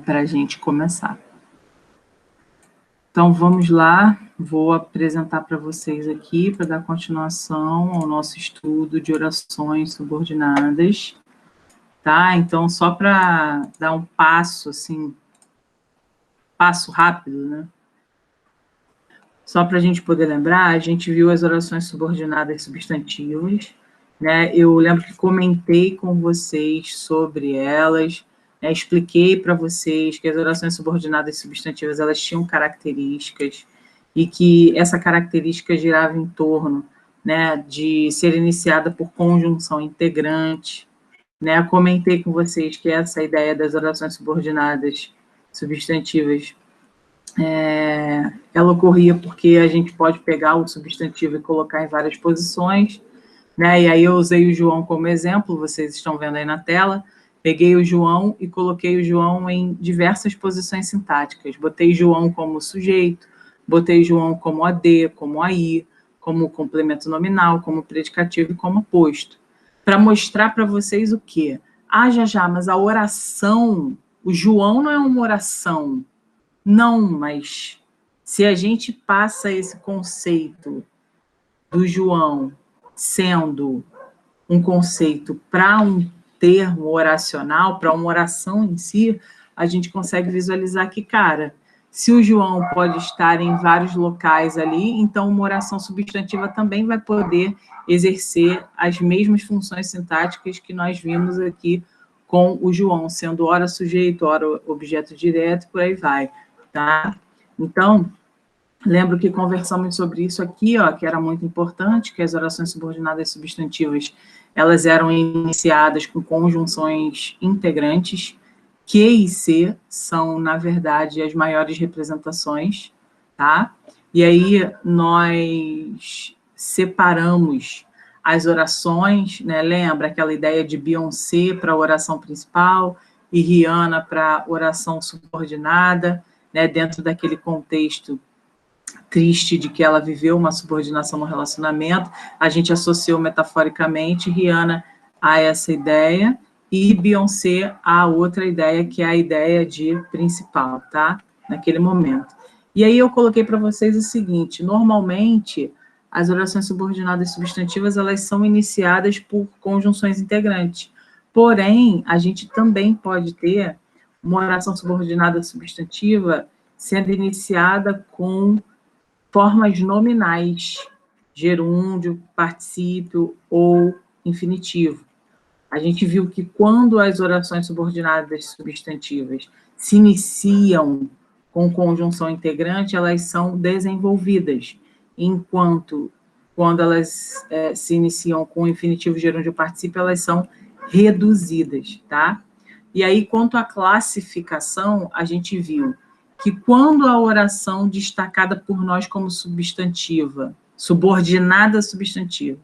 para a gente começar. Então, vamos lá, vou apresentar para vocês aqui, para dar continuação ao nosso estudo de orações subordinadas, tá? Então, só para dar um passo, assim, passo rápido, né? Só para a gente poder lembrar, a gente viu as orações subordinadas substantivas, né? Eu lembro que comentei com vocês sobre elas, né? Expliquei para vocês que as orações subordinadas substantivas, elas tinham características e que essa característica girava em torno, né, de ser iniciada por conjunção integrante, né? Comentei com vocês que essa ideia das orações subordinadas substantivas ela ocorria porque a gente pode pegar o substantivo e colocar em várias posições, né? E aí eu usei o João como exemplo, vocês estão vendo aí na tela. Peguei o João e coloquei o João em diversas posições sintáticas. Botei João como sujeito, botei João como AD, como AI, como complemento nominal, como predicativo e como posto. Para mostrar para vocês o quê? Ah, já, mas a oração, o João não é uma oração. Não, mas se a gente passa esse conceito do João sendo um conceito para um termo oracional, para uma oração em si, a gente consegue visualizar que, cara, se o João pode estar em vários locais ali, então uma oração substantiva também vai poder exercer as mesmas funções sintáticas que nós vimos aqui com o João, sendo ora sujeito, ora objeto direto, por aí vai, tá? Então, lembro que conversamos sobre isso aqui, ó, que era muito importante, que as orações subordinadas substantivas, elas eram iniciadas com conjunções integrantes. Q e C são, na verdade, as maiores representações, tá? E aí nós separamos as orações, né? Lembra aquela ideia de Beyoncé para a oração principal e Rihanna para a oração subordinada, né? Dentro daquele contexto triste de que ela viveu uma subordinação no relacionamento, a gente associou metaforicamente Rihanna a essa ideia e Beyoncé a outra ideia, que é a ideia de principal, tá? Naquele momento. E aí eu coloquei para vocês o seguinte, normalmente as orações subordinadas substantivas, elas são iniciadas por conjunções integrantes. Porém, a gente também pode ter uma oração subordinada substantiva sendo iniciada com formas nominais, gerúndio, particípio ou infinitivo. A gente viu que quando as orações subordinadas substantivas se iniciam com conjunção integrante, elas são desenvolvidas, enquanto quando elas se iniciam com infinitivo, gerúndio ou particípio, elas são reduzidas, tá? E aí, quanto à classificação, a gente viu que quando a oração destacada por nós como substantiva, subordinada substantiva,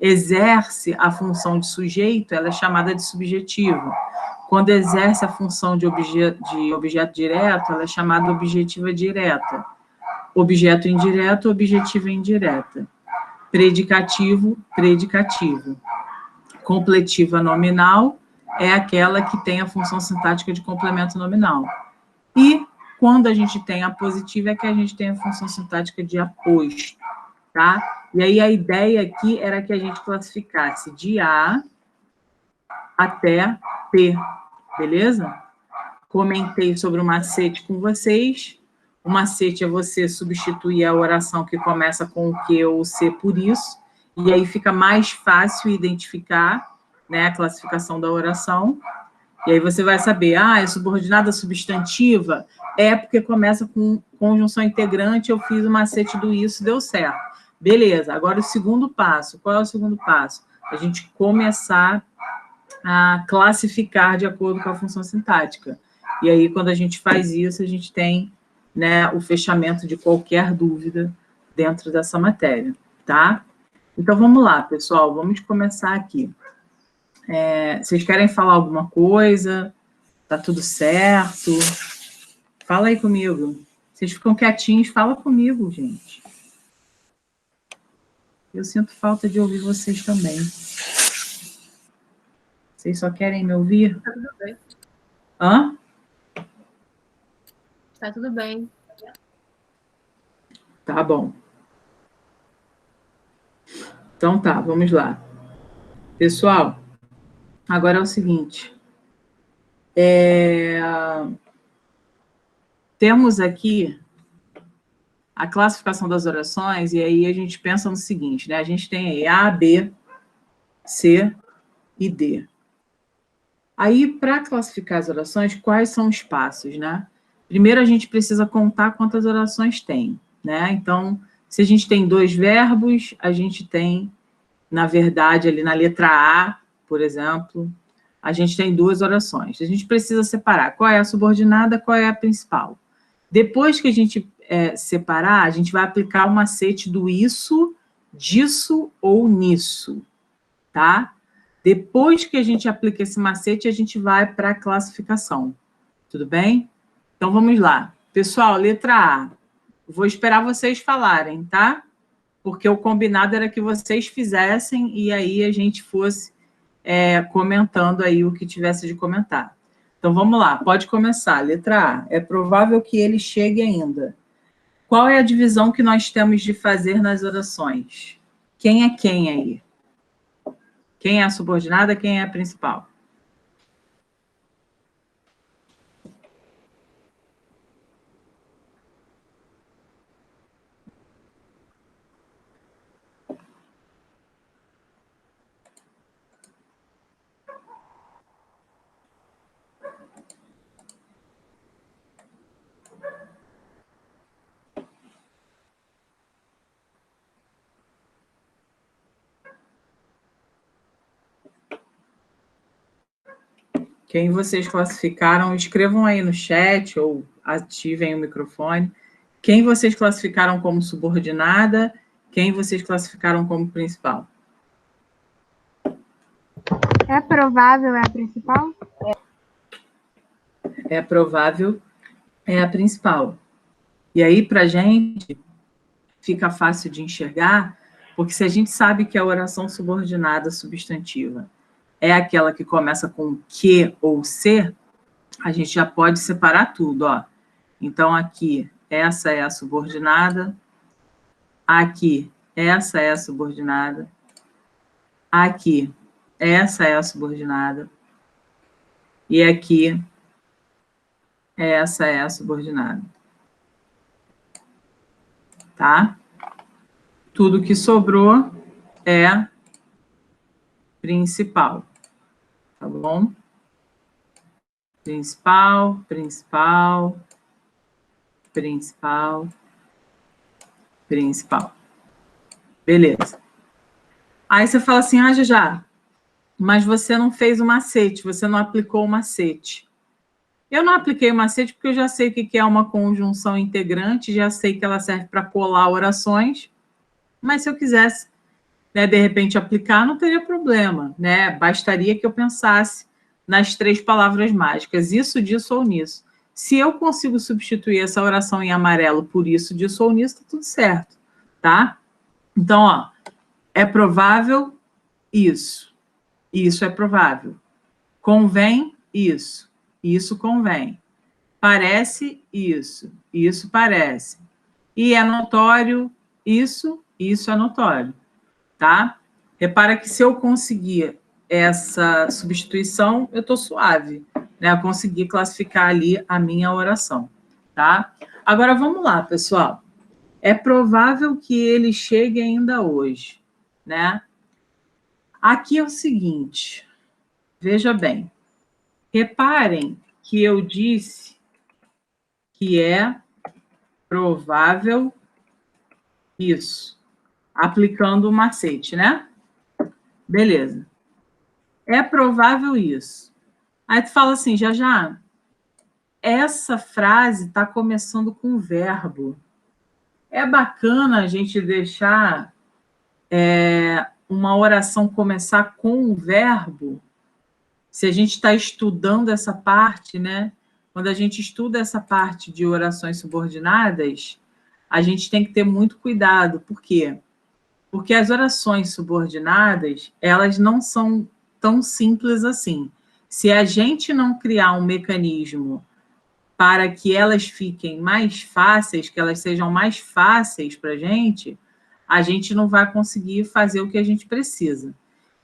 exerce a função de sujeito, ela é chamada de subjetivo. Quando exerce a função de objeto direto, ela é chamada objetiva direta. Objeto indireto, objetiva indireta. Predicativo, predicativo. Completiva nominal é aquela que tem a função sintática de complemento nominal. E quando a gente tem a positiva, é que a gente tem a função sintática de aposto, tá? E aí a ideia aqui era que a gente classificasse de A até P, beleza? Comentei sobre o macete com vocês. O macete é você substituir a oração que começa com o Q ou o C por isso, e aí fica mais fácil identificar, né, a classificação da oração. E aí você vai saber, é subordinada substantiva, é porque começa com conjunção integrante, eu fiz o macete do isso, deu certo. Beleza, agora o segundo passo. Qual é o segundo passo? A gente começar a classificar de acordo com a função sintática. E aí, quando a gente faz isso, a gente tem, né, o fechamento de qualquer dúvida dentro dessa matéria, tá? Então, vamos lá, pessoal, vamos começar aqui. Vocês querem falar alguma coisa? Tá tudo certo? Fala aí comigo. Vocês ficam quietinhos, fala comigo, gente. Eu sinto falta de ouvir vocês também. Vocês só querem me ouvir? Tá tudo bem. Hã? Tá tudo bem. Tá bom. Então tá, vamos lá. Pessoal, agora é o seguinte. Temos aqui a classificação das orações, e aí a gente pensa no seguinte, né? A gente tem aí A, B, C e D. Aí, para classificar as orações, quais são os passos, né? Primeiro, a gente precisa contar quantas orações tem, né? Então, se a gente tem 2 verbos, a gente tem, na verdade, ali na letra A, por exemplo, a gente tem 2 orações. A gente precisa separar qual é a subordinada, qual é a principal. Depois que a gente separar, a gente vai aplicar o macete do isso, disso ou nisso, tá? Depois que a gente aplica esse macete, a gente vai para a classificação. Tudo bem? Então, vamos lá. Pessoal, letra A. Vou esperar vocês falarem, tá? Porque o combinado era que vocês fizessem e aí a gente fosse comentando aí o que tivesse de comentar. Então, vamos lá. Pode começar. Letra A. É provável que ele chegue ainda. Qual é a divisão que nós temos de fazer nas orações? Quem é quem aí? Quem é a subordinada, quem é a principal? Quem vocês classificaram, escrevam aí no chat ou ativem o microfone. Quem vocês classificaram como subordinada, quem vocês classificaram como principal? É provável é a principal? É provável, é a principal. E aí, para a gente, fica fácil de enxergar, porque se a gente sabe que a oração subordinada substantiva é aquela que começa com que ou se, a gente já pode separar tudo, ó. Então, aqui, essa é a subordinada. Aqui, essa é a subordinada. Aqui, essa é a subordinada. E aqui, essa é a subordinada. Tá? Tudo que sobrou é principal. Tá bom? Principal, principal, principal, principal. Beleza. Aí você fala assim, já, mas você não fez o macete, você não aplicou o macete. Eu não apliquei o macete porque eu já sei o que é uma conjunção integrante, já sei que ela serve para colar orações, mas se eu quisesse, né, de repente, aplicar, não teria problema, né? Bastaria que eu pensasse nas 3 palavras mágicas, isso, disso ou nisso. Se eu consigo substituir essa oração em amarelo por isso, disso ou nisso, tá tudo certo, tá? Então, ó, é provável isso. Isso é provável. Convém isso. Isso convém. Parece isso. Isso parece. E é notório isso. Isso é notório. Tá? Repara que se eu conseguir essa substituição, eu estou suave, né? Eu consegui classificar ali a minha oração, tá? Agora, vamos lá, pessoal. É provável que ele chegue ainda hoje, né? Aqui é o seguinte, veja bem. Reparem que eu disse que é provável isso, aplicando o macete, né? Beleza. É provável isso. Aí tu fala assim, já, essa frase está começando com verbo. É bacana a gente deixar uma oração começar com o verbo, se a gente está estudando essa parte, né? Quando a gente estuda essa parte de orações subordinadas, a gente tem que ter muito cuidado. Por quê? Porque as orações subordinadas, elas não são tão simples assim. Se a gente não criar um mecanismo para que elas fiquem mais fáceis, que elas sejam mais fáceis para a gente não vai conseguir fazer o que a gente precisa.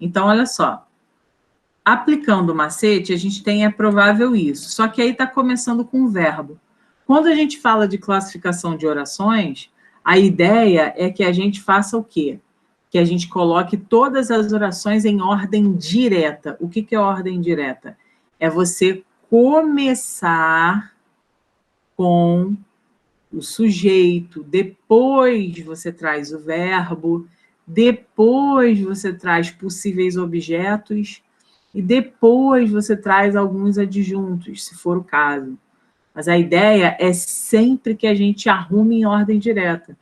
Então, olha só, aplicando o macete, a gente tem é provável isso, só que aí está começando com o verbo. Quando a gente fala de classificação de orações, a ideia é que a gente faça o quê? Que a gente coloque todas as orações em ordem direta. O que é ordem direta? É você começar com o sujeito, depois você traz o verbo, depois você traz possíveis objetos e depois você traz alguns adjuntos, se for o caso. Mas a ideia é sempre que a gente arrume em ordem direta.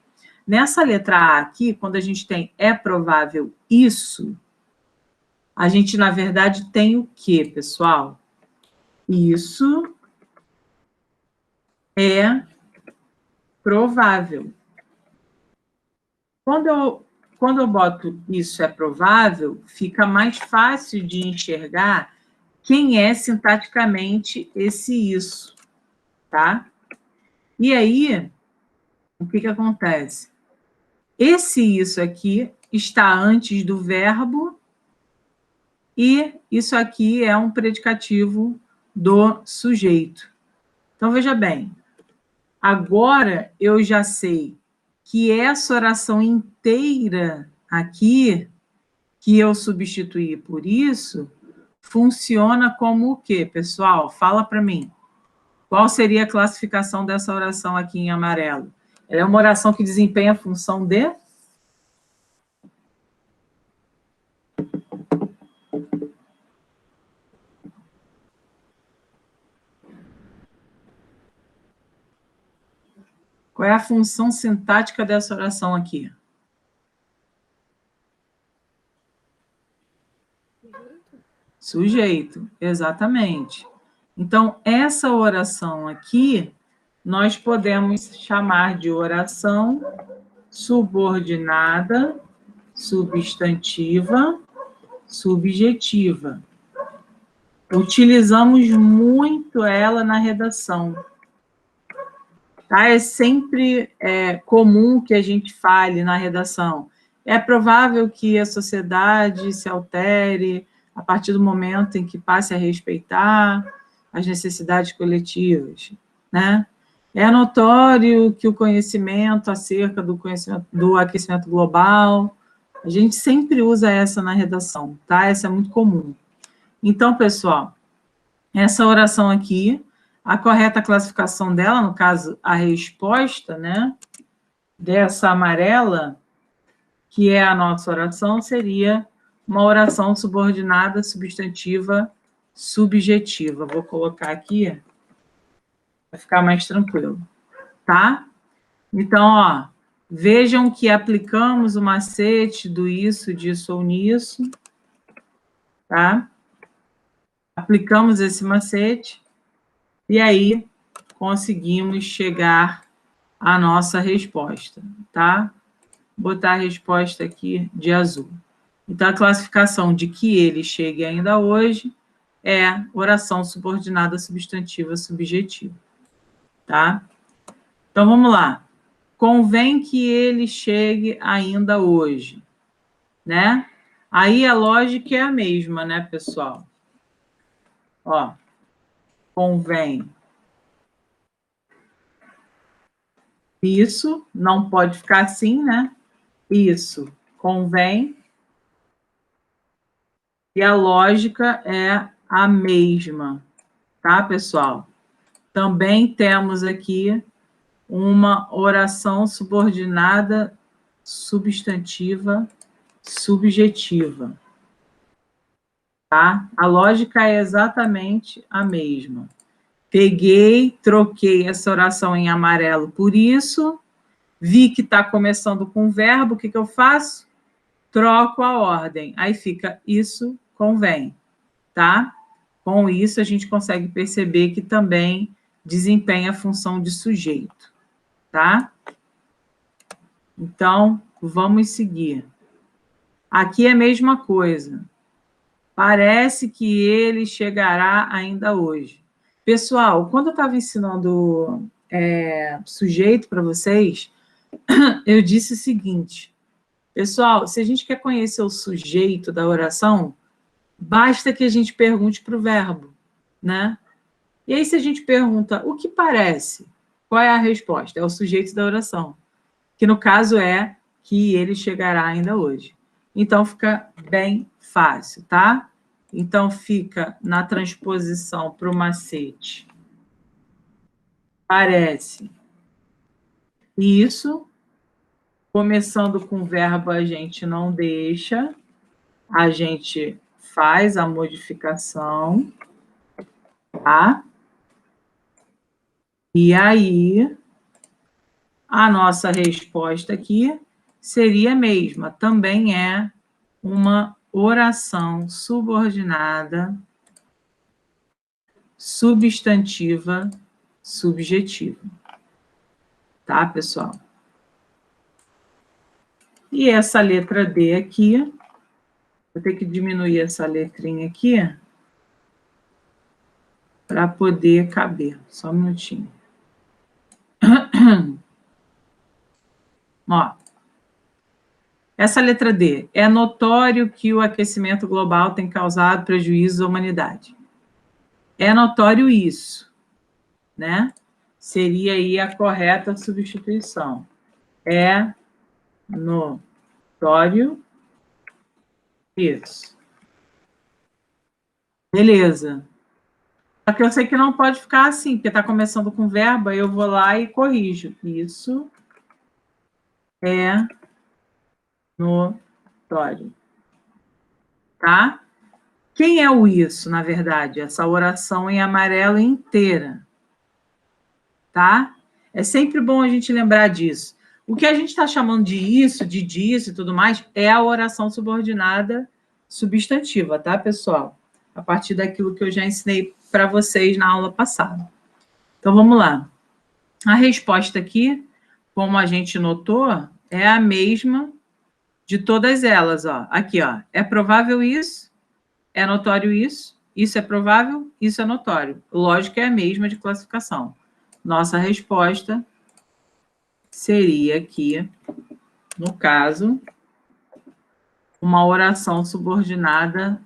Nessa letra A aqui, quando a gente tem é provável isso, a gente, na verdade, tem o quê, pessoal? Isso é provável. Quando eu boto isso é provável, fica mais fácil de enxergar quem é sintaticamente esse isso, tá? E aí, o que acontece? Esse isso aqui está antes do verbo e isso aqui é um predicativo do sujeito. Então, veja bem, agora eu já sei que essa oração inteira aqui, que eu substituí por isso, funciona como o quê, pessoal? Fala para mim. Qual seria a classificação dessa oração aqui em amarelo? Ela é uma oração que desempenha a função de... Qual é a função sintática dessa oração aqui? Sujeito, exatamente. Então, essa oração aqui, nós podemos chamar de oração subordinada, substantiva, subjetiva. Utilizamos muito ela na redação. Tá? É sempre comum que a gente fale na redação. É provável que a sociedade se altere a partir do momento em que passe a respeitar as necessidades coletivas, né? É notório que o conhecimento acerca do aquecimento global, a gente sempre usa essa na redação, tá? Essa é muito comum. Então, pessoal, essa oração aqui, a correta classificação dela, no caso, a resposta, né, dessa amarela, que é a nossa oração, seria uma oração subordinada, substantiva, subjetiva. Vou colocar aqui para ficar mais tranquilo, tá? Então, ó, vejam que aplicamos o macete do isso, disso ou nisso, tá? Aplicamos esse macete e aí conseguimos chegar à nossa resposta, tá? Vou botar a resposta aqui de azul. Então, a classificação de que ele chegue ainda hoje é oração subordinada substantiva subjetiva, tá? Então, vamos lá. Convém que ele chegue ainda hoje, né? Aí a lógica é a mesma, né, pessoal? Ó, convém. Isso, não pode ficar assim, né? Isso, convém. E a lógica é a mesma, tá, pessoal? Também temos aqui uma oração subordinada substantiva subjetiva, tá? A lógica é exatamente a mesma. Peguei, troquei essa oração em amarelo por isso, vi que está começando com verbo, o que eu faço? Troco a ordem, aí fica isso convém, tá? Com isso, a gente consegue perceber que também desempenha a função de sujeito, tá? Então, vamos seguir. Aqui é a mesma coisa. Parece que ele chegará ainda hoje. Pessoal, quando eu estava ensinando sujeito para vocês, eu disse o seguinte, pessoal, se a gente quer conhecer o sujeito da oração, basta que a gente pergunte para o verbo, né? E aí, se a gente pergunta o que parece, qual é a resposta? É o sujeito da oração, que no caso é que ele chegará ainda hoje. Então, fica bem fácil, tá? Então, fica na transposição para o macete. Parece isso. Começando com o verbo, a gente não deixa, a gente faz a modificação, tá? E aí, a nossa resposta aqui seria a mesma, também é uma oração subordinada, substantiva, subjetiva. Tá, pessoal? E essa letra D aqui, vou ter que diminuir essa letrinha aqui para poder caber. Só um minutinho. Ó, essa letra D. É notório que o aquecimento global tem causado prejuízos à humanidade. É notório isso, né? Seria aí a correta substituição. É notório isso. Beleza. Só que eu sei que não pode ficar assim, porque está começando com verbo, aí eu vou lá e corrijo. Isso é notório. Tá? Quem é o isso, na verdade? Essa oração em amarelo inteira. Tá? É sempre bom a gente lembrar disso. O que a gente está chamando de isso, de disso e tudo mais, é a oração subordinada substantiva, tá, pessoal? A partir daquilo que eu já ensinei para vocês na aula passada. Então, vamos lá. A resposta aqui, como a gente notou, é a mesma de todas elas, ó. Aqui, ó. É provável isso, é notório isso é provável, isso é notório. Lógico, é a mesma de classificação. Nossa resposta seria aqui, no caso, uma oração subordinada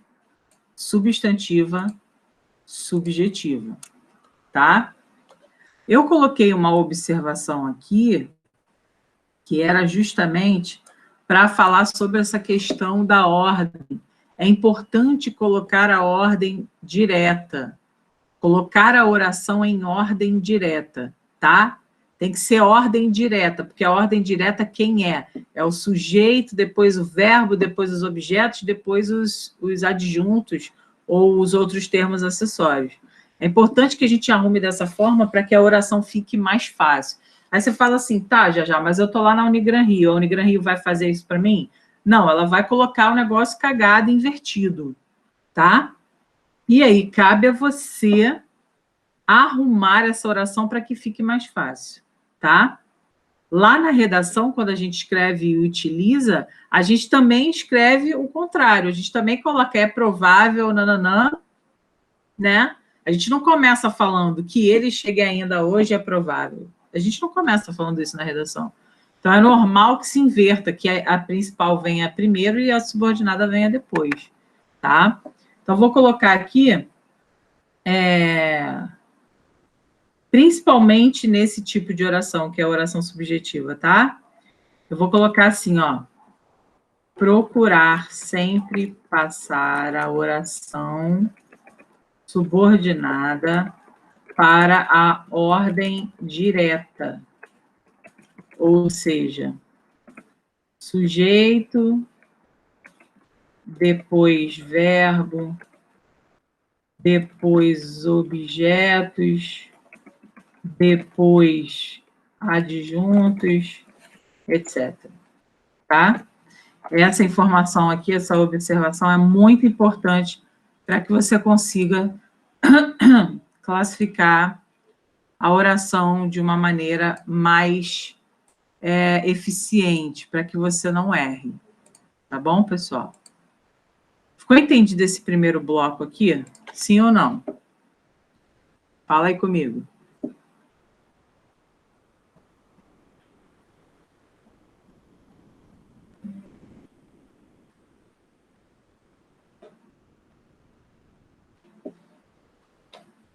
substantiva subjetiva, tá? Eu coloquei uma observação aqui, que era justamente para falar sobre essa questão da ordem. É importante colocar a ordem direta, colocar a oração em ordem direta, tá? Tem que ser ordem direta, porque a ordem direta quem é? É o sujeito, depois o verbo, depois os objetos, depois os adjuntos ou os outros termos acessórios. É importante que a gente arrume dessa forma para que a oração fique mais fácil. Aí você fala assim, tá, já, mas eu estou lá na Unigran Rio, a Unigran Rio vai fazer isso para mim? Não, ela vai colocar o negócio cagado, invertido, tá? E aí, cabe a você arrumar essa oração para que fique mais fácil, tá? Lá na redação, quando a gente escreve e utiliza, a gente também escreve o contrário, a gente também coloca é provável, nananã, né? A gente não começa falando que ele chegue ainda hoje é provável. A gente não começa falando isso na redação. Então, é normal que se inverta, que a principal venha primeiro e a subordinada venha depois, tá? Então, vou colocar aqui, principalmente nesse tipo de oração, que é a oração subjetiva, tá? Eu vou colocar assim, ó, procurar sempre passar a oração subordinada para a ordem direta, ou seja, sujeito, depois verbo, depois objetos, depois adjuntos, etc. Tá? Essa informação aqui, essa observação é muito importante para que você consiga classificar a oração de uma maneira mais eficiente, para que você não erre. Tá bom, pessoal? Ficou entendido esse primeiro bloco aqui? Sim ou não? Fala aí comigo.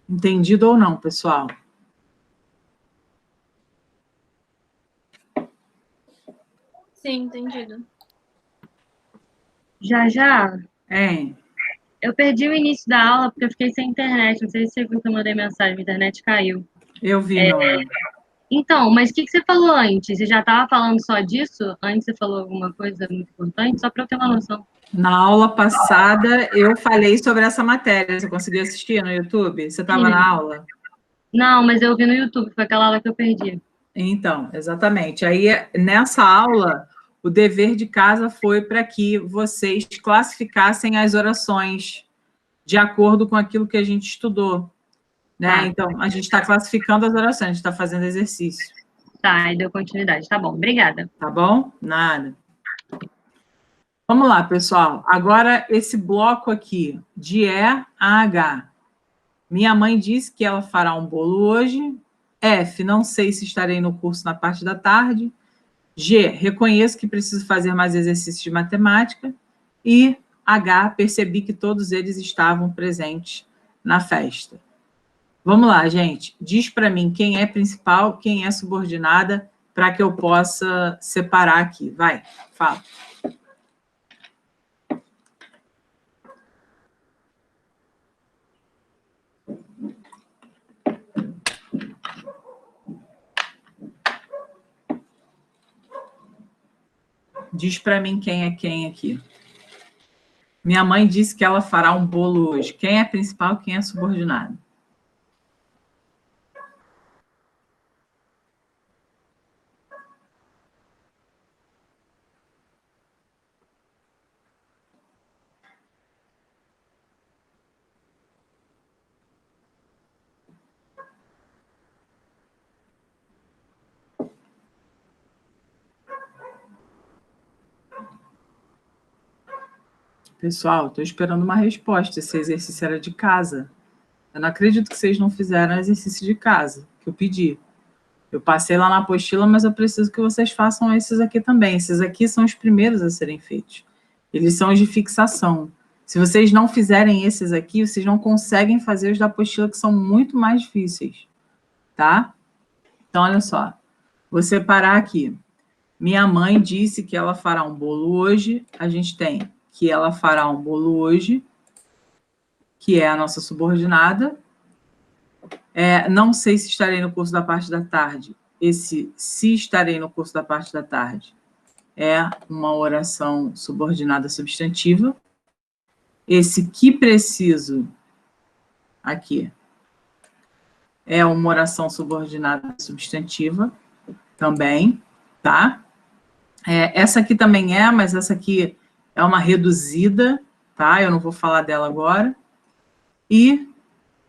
Entendido ou não, pessoal? Sim, entendido. Já. Hein? Eu perdi o início da aula porque eu fiquei sem internet. Não sei se você viu que eu mandei mensagem, a internet caiu. Eu vi, meu anjo. Então, mas o que você falou antes? Você já estava falando só disso? Antes você falou alguma coisa muito importante? Só para eu ter uma noção. Na aula passada, eu falei sobre essa matéria. Você conseguiu assistir no YouTube? Você estava na aula? Não, mas eu vi no YouTube. Foi aquela aula que eu perdi. Então, exatamente. Aí, nessa aula, o dever de casa foi para que vocês classificassem as orações de acordo com aquilo que a gente estudou. Né? Então, a gente está classificando as orações, a gente está fazendo exercício. Tá, e deu continuidade. Tá bom, obrigada. Tá bom? Nada. Vamos lá, pessoal. Agora, esse bloco aqui, de E a H. Minha mãe disse que ela fará um bolo hoje. F, não sei se estarei no curso na parte da tarde. G, reconheço que preciso fazer mais exercícios de matemática. E H, percebi que todos eles estavam presentes na festa. Vamos lá, gente. Diz para mim quem é principal, quem é subordinada, para que eu possa separar aqui. Vai, fala. Diz para mim quem é quem aqui. Minha mãe disse que ela fará um bolo hoje. Quem é principal, quem é subordinado? Pessoal, estou esperando uma resposta. Esse exercício era de casa. Eu não acredito que vocês não fizeram exercício de casa, que eu pedi. Eu passei lá na apostila, mas eu preciso que vocês façam esses aqui também. Esses aqui são os primeiros a serem feitos. Eles são os de fixação. Se vocês não fizerem esses aqui, vocês não conseguem fazer os da apostila, que são muito mais difíceis. Tá? Então, olha só. Vou separar aqui. Minha mãe disse que ela fará um bolo hoje. A gente tem que ela fará um bolo hoje, que é a nossa subordinada. Não sei se estarei no curso da parte da tarde. Esse se estarei no curso da parte da tarde é uma oração subordinada substantiva. Esse que preciso aqui é uma oração subordinada substantiva também, tá? Essa aqui também mas essa aqui é uma reduzida, tá? Eu não vou falar dela agora. E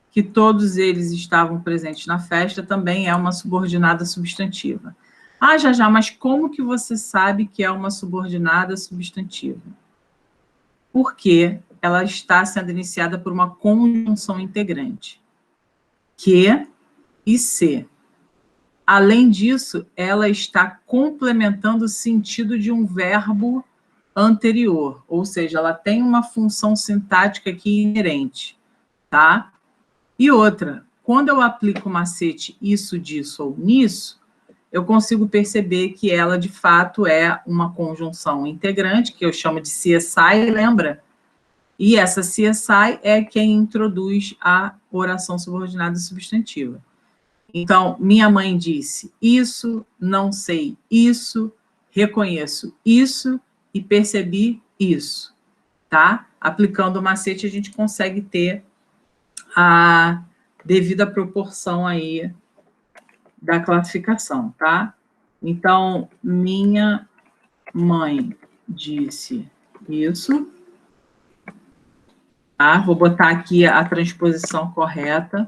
que todos eles estavam presentes na festa também é uma subordinada substantiva. Ah, já, mas como que você sabe que é uma subordinada substantiva? Porque ela está sendo iniciada por uma conjunção integrante. Que e se. Além disso, ela está complementando o sentido de um verbo anterior, ou seja, ela tem uma função sintática aqui inerente, tá? E outra, quando eu aplico o macete isso, disso ou nisso, eu consigo perceber que ela, de fato, é uma conjunção integrante, que eu chamo de CSI, lembra? E essa CSI é quem introduz a oração subordinada substantiva. Então, minha mãe disse isso, não sei isso, reconheço isso e percebi isso, tá? Aplicando o macete, a gente consegue ter a devida proporção aí da classificação, tá? Então, minha mãe disse isso. Tá? Vou botar aqui a transposição correta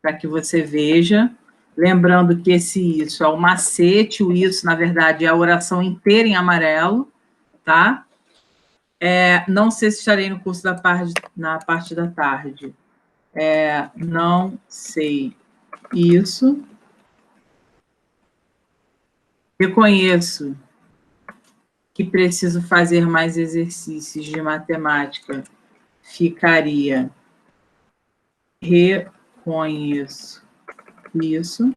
para que você veja. Lembrando que esse isso é o macete, o isso, na verdade, é a oração inteira em amarelo, tá? Não sei se estarei no curso na parte da tarde. Não sei isso. Reconheço que preciso fazer mais exercícios de matemática. Ficaria: reconheço isso.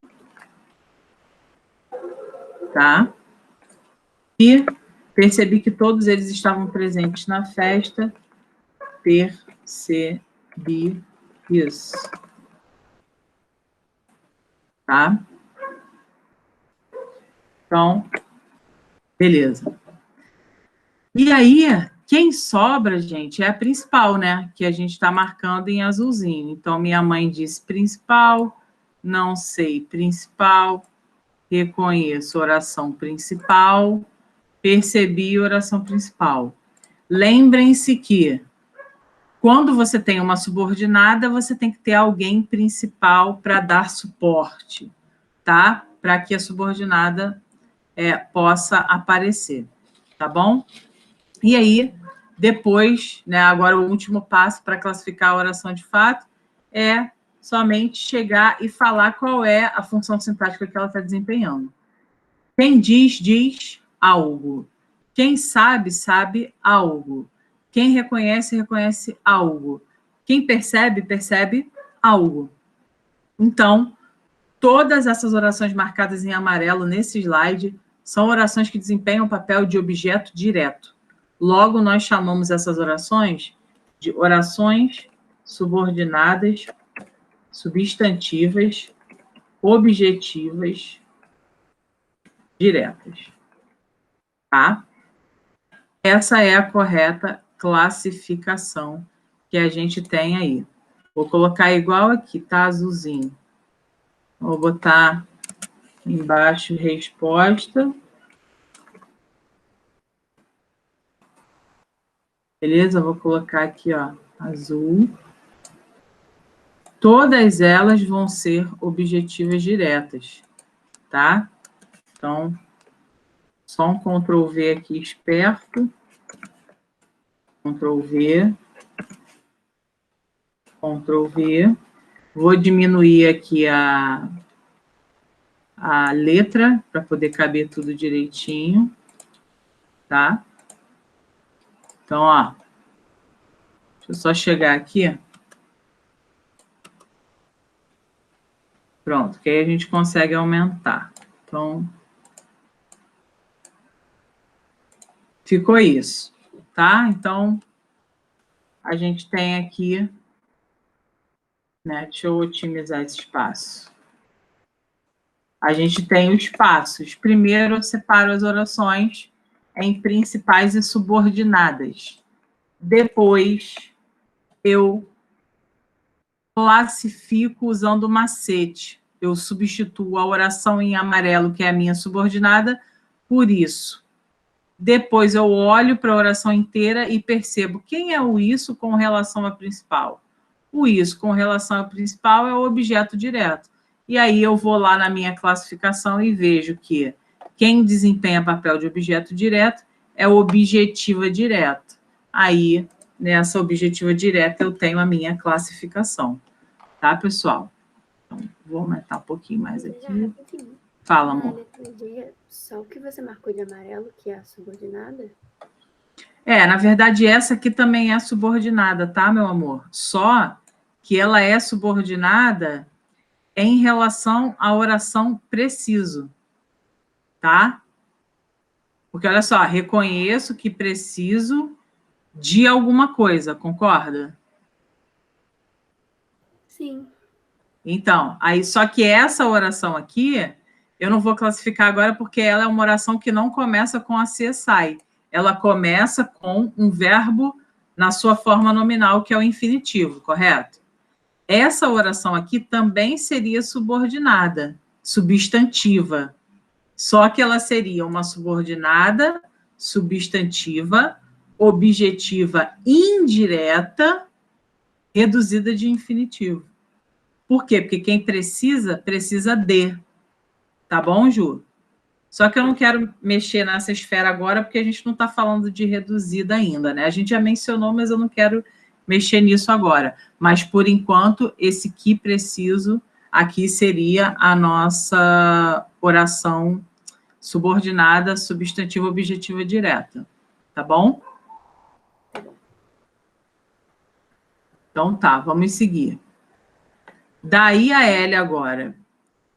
Tá? E percebi que todos eles estavam presentes na festa. Percebi isso. Tá? Então, beleza. E aí, quem sobra, gente, é a principal, né? Que a gente está marcando em azulzinho. Então, minha mãe disse principal, não sei principal, reconheço oração principal, percebi oração principal. Lembrem-se que, quando você tem uma subordinada, você tem que ter alguém principal para dar suporte, tá? Para que a subordinada possa aparecer, tá bom? E aí, depois, né, agora o último passo para classificar a oração de fato é somente chegar e falar qual é a função sintática que ela está desempenhando. Quem diz algo. Quem sabe algo. Quem reconhece algo. Quem percebe algo. Então, todas essas orações marcadas em amarelo nesse slide são orações que desempenham o papel de objeto direto. Logo, nós chamamos essas orações de orações subordinadas, substantivas, objetivas, diretas. Tá? Essa é a correta classificação que a gente tem aí. Vou colocar igual aqui, tá? Azulzinho. Vou botar embaixo resposta. Beleza? Vou colocar aqui, ó, azul. Todas elas vão ser objetivas diretas, tá? Então, só um Ctrl V aqui esperto. Ctrl V. Ctrl V. Vou diminuir aqui a letra para poder caber tudo direitinho, tá? Então, ó, deixa eu só chegar aqui. Pronto, que aí a gente consegue aumentar. Então, ficou isso, tá? Então, a gente tem aqui, né? Deixa eu otimizar esse espaço. A gente tem os passos. Primeiro, eu separo as orações em principais e subordinadas. Depois, eu classifico usando o macete. Eu substituo a oração em amarelo, que é a minha subordinada, por isso. Depois, eu olho para a oração inteira e percebo quem é o isso com relação à principal. O isso com relação à principal é o objeto direto. E aí eu vou lá na minha classificação e vejo que quem desempenha papel de objeto direto é o objetiva direto. Aí, nessa objetiva direta, eu tenho a minha classificação. Tá, pessoal? Então, vou aumentar um pouquinho mais aqui. Fala, amor. Só o que você marcou de amarelo, que é a subordinada? Na verdade, essa aqui também é subordinada, tá, meu amor? Só que ela é subordinada em relação à oração preciso, tá? Porque, olha só, reconheço que preciso de alguma coisa, concorda? Sim. Então, aí só que essa oração aqui, eu não vou classificar agora porque ela é uma oração que não começa com a CSI. Ela começa com um verbo na sua forma nominal, que é o infinitivo, correto? Essa oração aqui também seria subordinada, substantiva. Só que ela seria uma subordinada, substantiva, objetiva indireta, reduzida de infinitivo. Por quê? Porque quem precisa de. Tá bom, Ju? Só que eu não quero mexer nessa esfera agora, porque a gente não está falando de reduzida ainda, né? A gente já mencionou, mas eu não quero mexer nisso agora. Mas, por enquanto, esse que preciso aqui seria a nossa oração subordinada, substantiva, objetiva direta. Tá bom? Então tá, vamos seguir. Daí a L agora.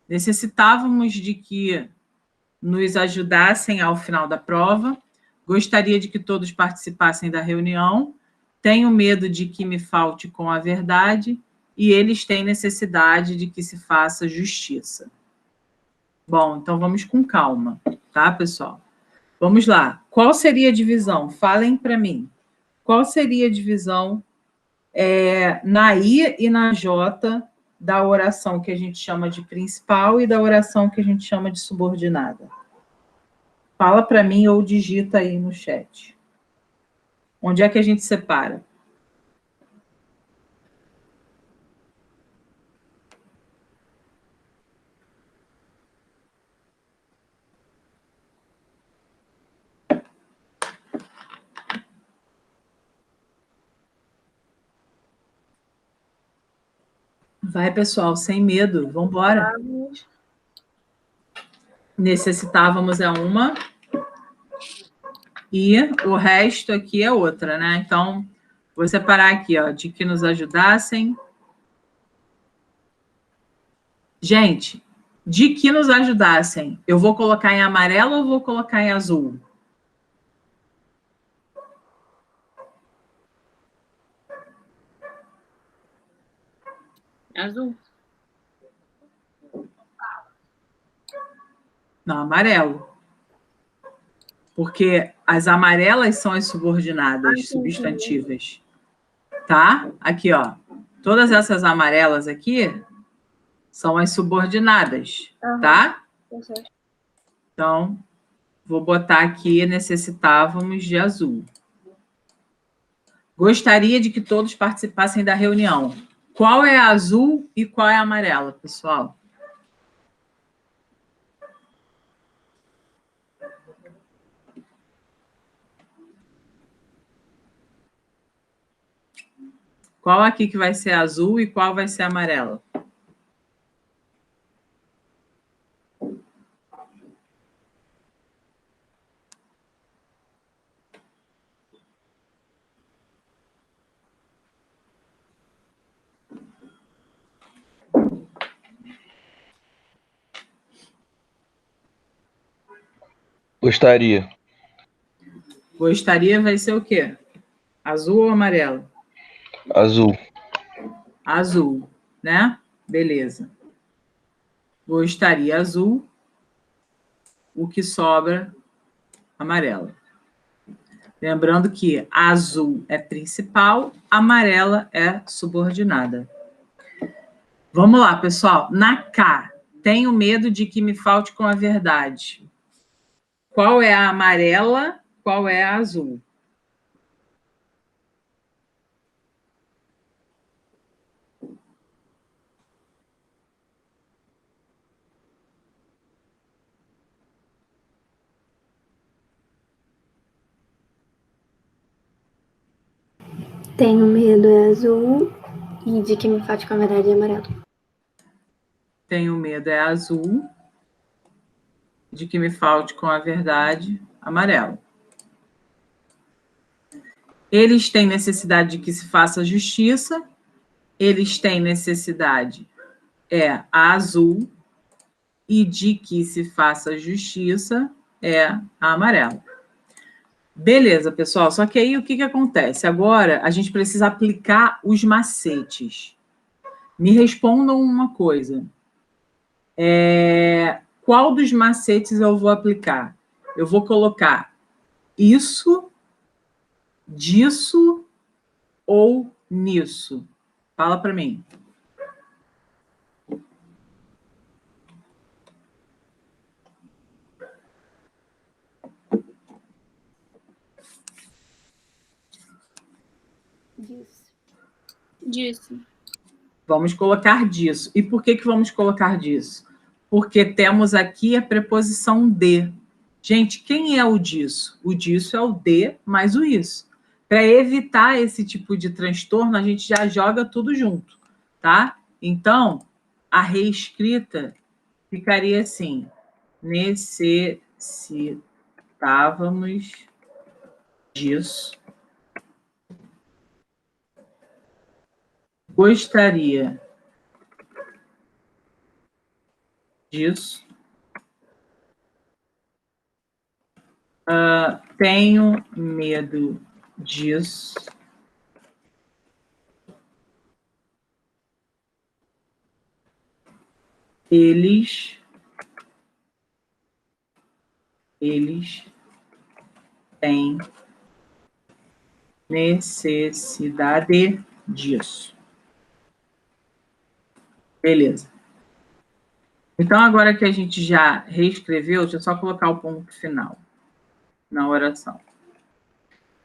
Necessitávamos de que nos ajudassem ao final da prova. Gostaria de que todos participassem da reunião. Tenho medo de que me falte com a verdade e eles têm necessidade de que se faça justiça. Bom, então vamos com calma, tá, pessoal? Vamos lá. Qual seria a divisão? Falem para mim. Qual seria a divisão na I e na J da oração que a gente chama de principal e da oração que a gente chama de subordinada? Fala para mim ou digita aí no chat. Onde é que a gente separa? Vai, pessoal, sem medo. Vamos embora. Necessitávamos é uma e o resto aqui é outra, né? Então, vou separar aqui, ó, de que nos ajudassem. Gente, de que nos ajudassem, eu vou colocar em amarelo ou vou colocar em azul? Azul. Não, amarelo. Porque as amarelas são as subordinadas substantivas. Tá? Aqui, ó. Todas essas amarelas aqui são as subordinadas, tá? Então, vou botar aqui, necessitávamos de azul. Gostaria de que todos participassem da reunião. Qual é a azul e qual é a amarela, pessoal? Qual aqui que vai ser azul e qual vai ser amarela? Gostaria. Gostaria vai ser o quê? Azul ou amarelo? Azul. Azul, né? Beleza. Gostaria azul. O que sobra, amarelo. Lembrando que azul é principal, amarela é subordinada. Vamos lá, pessoal. Na K, tenho medo de que me falte com a verdade. Qual é a amarela? Qual é a azul? Tenho medo é azul e de que me falte com a verdade é amarelo. Tenho medo é azul. De que me falte com a verdade, amarelo. Eles têm necessidade de que se faça justiça. Eles têm necessidade a azul. E de que se faça justiça é a amarela. Beleza, pessoal. Só que aí o que acontece? Agora a gente precisa aplicar os macetes. Me respondam uma coisa. Qual dos macetes eu vou aplicar? Eu vou colocar isso, disso ou nisso? Fala para mim. Disso. Vamos colocar disso. E por que vamos colocar disso? Porque temos aqui a preposição de. Gente, quem é o disso? O disso é o de mais o isso. Para evitar esse tipo de transtorno, a gente já joga tudo junto, tá? Então, a reescrita ficaria assim: necessitávamos disso. Gostaria disso. Tenho medo disso. Eles têm necessidade disso. Beleza. Então, agora que a gente já reescreveu, deixa eu só colocar o ponto final na oração.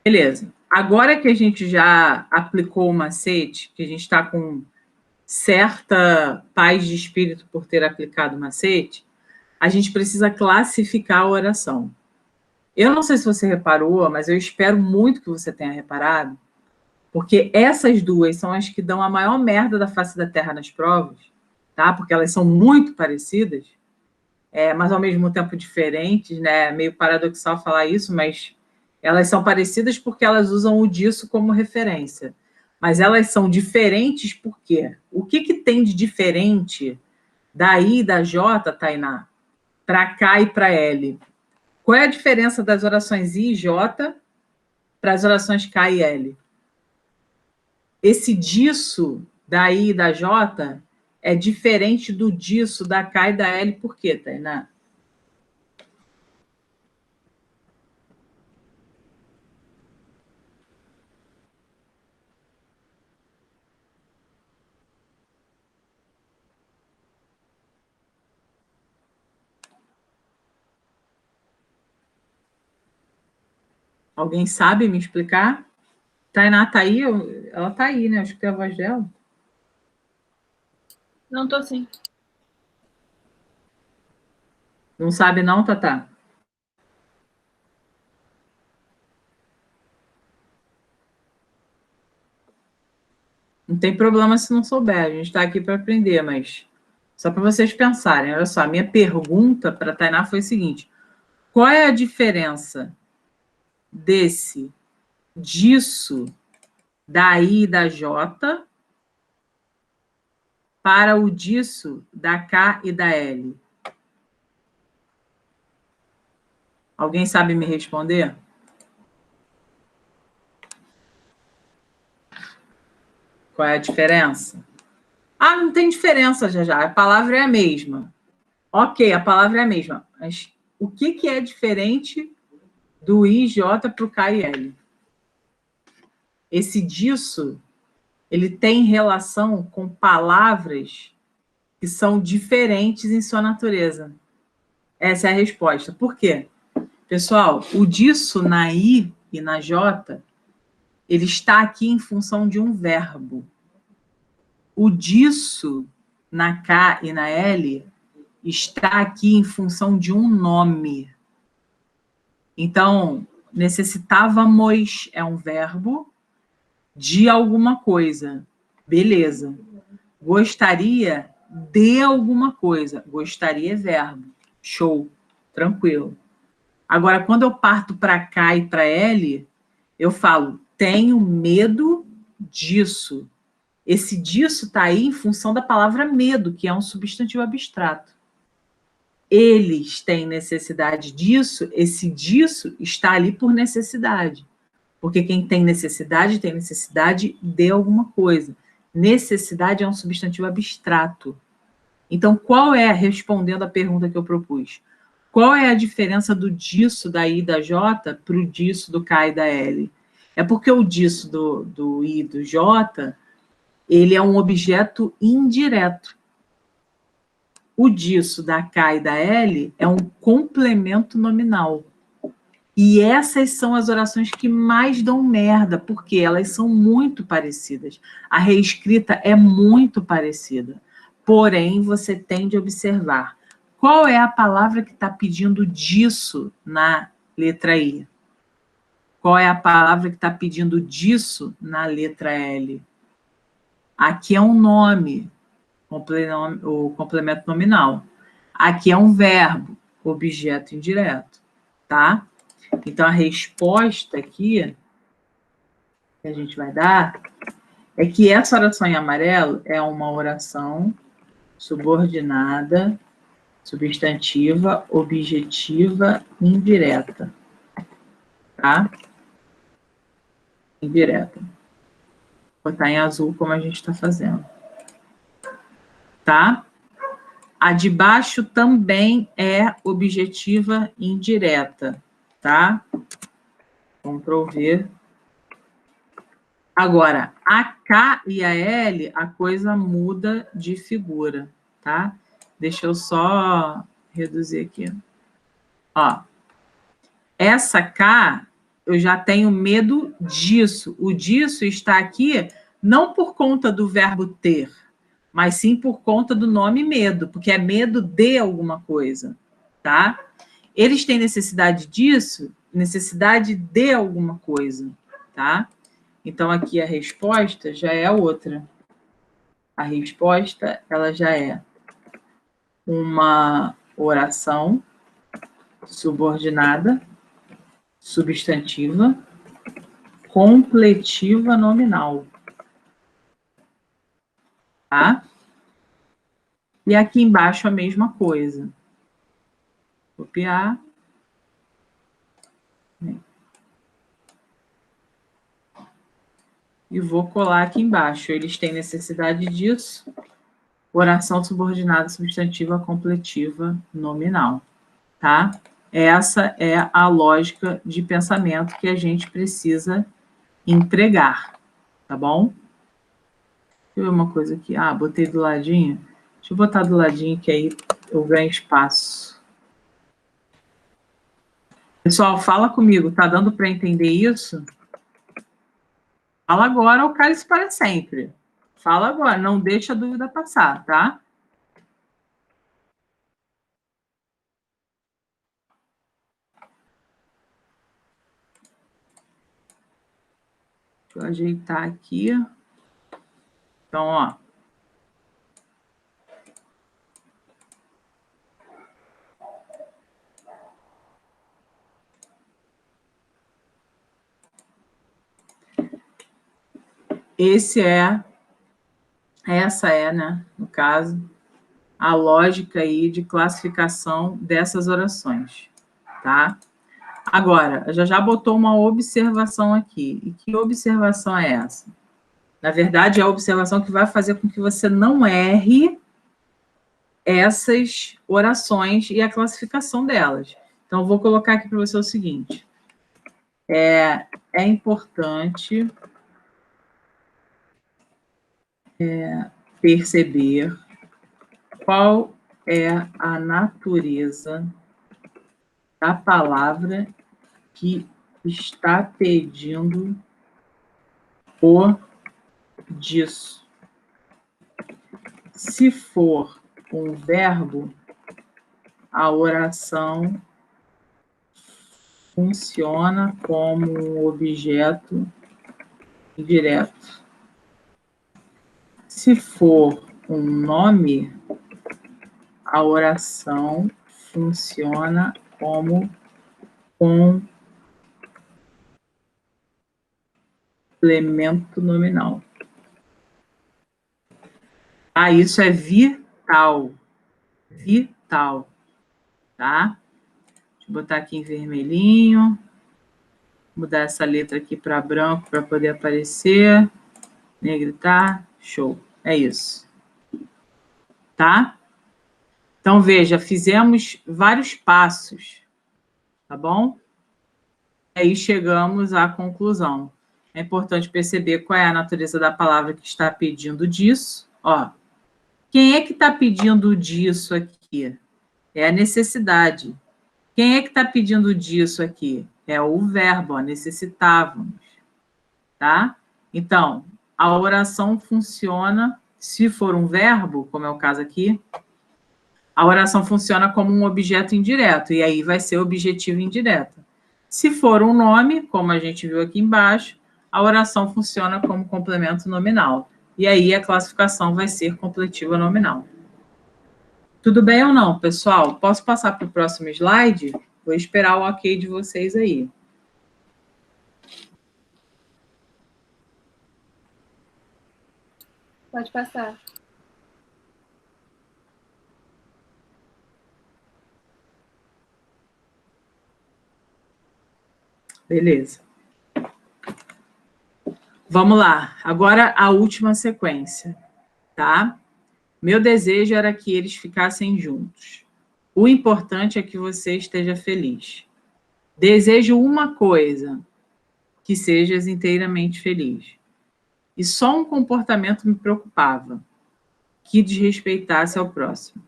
Beleza. Agora que a gente já aplicou o macete, que a gente está com certa paz de espírito por ter aplicado o macete, a gente precisa classificar a oração. Eu não sei se você reparou, mas eu espero muito que você tenha reparado, porque essas duas são as que dão a maior merda da face da Terra nas provas, tá? Porque elas são muito parecidas, mas ao mesmo tempo diferentes, né? Meio paradoxal falar isso, mas elas são parecidas porque elas usam o disso como referência. Mas elas são diferentes por quê? O que tem de diferente da I e da J, Tainá, para K e para L? Qual é a diferença das orações I e J para as orações K e L? Esse disso da I e da J é diferente do disso da K e da L, por quê, Tainá? Alguém sabe me explicar? Tainá tá aí? Ela tá aí, né? Eu escutei a voz dela. Não tô sim. Não sabe não, Tatá? Não tem problema se não souber, a gente está aqui para aprender, mas só para vocês pensarem. Olha só, a minha pergunta para a Tainá foi o seguinte: qual é a diferença disso, da I e da J, para o disso, da K e da L? Alguém sabe me responder? Qual é a diferença? Ah, não tem diferença, já. A palavra é a mesma. Ok, a palavra é a mesma. Mas o que é diferente do I e J para o K e L? Esse disso, ele tem relação com palavras que são diferentes em sua natureza. Essa é a resposta. Por quê? Pessoal, o disso na I e na J, ele está aqui em função de um verbo. O disso na K e na L está aqui em função de um nome. Então, necessitávamos é um verbo de alguma coisa. Beleza. Gostaria de alguma coisa. Gostaria é verbo. Show. Tranquilo. Agora, quando eu parto para K e para L, eu falo, tenho medo disso. Esse disso está aí em função da palavra medo, que é um substantivo abstrato. Eles têm necessidade disso, esse disso está ali por necessidade. Porque quem tem necessidade de alguma coisa. Necessidade é um substantivo abstrato. Então, qual é, respondendo a pergunta que eu propus, qual é a diferença do disso da I e da J para o disso do K e da L? É porque o disso do I e do J, ele é um objeto indireto. O disso da K e da L é um complemento nominal. E essas são as orações que mais dão merda, porque elas são muito parecidas. A reescrita é muito parecida. Porém, você tem de observar qual é a palavra que está pedindo disso na letra I. qual é a palavra que está pedindo disso na letra L? Aqui é um nome, o complemento nominal. Aqui é um verbo, objeto indireto, tá? Então, a resposta aqui que a gente vai dar é que essa oração em amarelo é uma oração subordinada, substantiva, objetiva, indireta. Tá? Indireta. Vou botar em azul como a gente está fazendo. Tá? A de baixo também é objetiva indireta. Tá? Ctrl V. Agora, a K e a L, a coisa muda de figura, tá? Deixa eu só reduzir aqui. Ó, essa K, eu já tenho medo disso. O disso está aqui não por conta do verbo ter, mas sim por conta do nome medo, porque é medo de alguma coisa, tá? Eles têm necessidade disso, necessidade de alguma coisa, tá? Então, aqui a resposta já é outra. A resposta, ela já é uma oração subordinada, substantiva, completiva nominal. Tá? E aqui embaixo a mesma coisa. Copiar. E vou colar aqui embaixo. Eles têm necessidade disso. Oração subordinada, substantiva, completiva, nominal. Tá? Essa é a lógica de pensamento que a gente precisa entregar. Tá bom? Deixa eu ver uma coisa aqui. Ah, botei do ladinho. Deixa eu botar do ladinho, que aí eu ganho espaço. Pessoal, fala comigo. Tá dando para entender isso? Fala agora ou cale-se para sempre. Fala agora, não deixa a dúvida passar, tá? Deixa eu ajeitar aqui. Então, ó. Essa é, né, no caso, a lógica aí de classificação dessas orações, tá? Agora, já botou uma observação aqui. E que observação é essa? Na verdade, é a observação que vai fazer com que você não erre essas orações e a classificação delas. Então, vou colocar aqui para você o seguinte. É importante perceber qual é a natureza da palavra que está pedindo o disso. Se for um verbo, a oração funciona como um objeto indireto. Se for um nome, a oração funciona como complemento nominal. Ah, isso é vital. Vital. Tá? Deixa eu botar aqui em vermelhinho. Mudar essa letra aqui para branco para poder aparecer. Negritar. Show. É isso. Tá? Então, veja, fizemos vários passos. Tá bom? Aí chegamos à conclusão. É importante perceber qual é a natureza da palavra que está pedindo disso. Ó, quem é que está pedindo disso aqui? É a necessidade. Quem é que está pedindo disso aqui? É o verbo, ó, necessitávamos. Tá? Então, a oração funciona, se for um verbo, como é o caso aqui, a oração funciona como um objeto indireto, e aí vai ser objetivo indireta. Se for um nome, como a gente viu aqui embaixo, a oração funciona como complemento nominal. E aí a classificação vai ser completiva nominal. Tudo bem ou não, pessoal? Posso passar para o próximo slide? Vou esperar o ok de vocês aí. Pode passar. Beleza. Vamos lá. Agora a última sequência, tá? Meu desejo era que eles ficassem juntos. O importante é que você esteja feliz. Desejo uma coisa, que sejas inteiramente feliz. E só um comportamento me preocupava, que desrespeitasse ao próximo.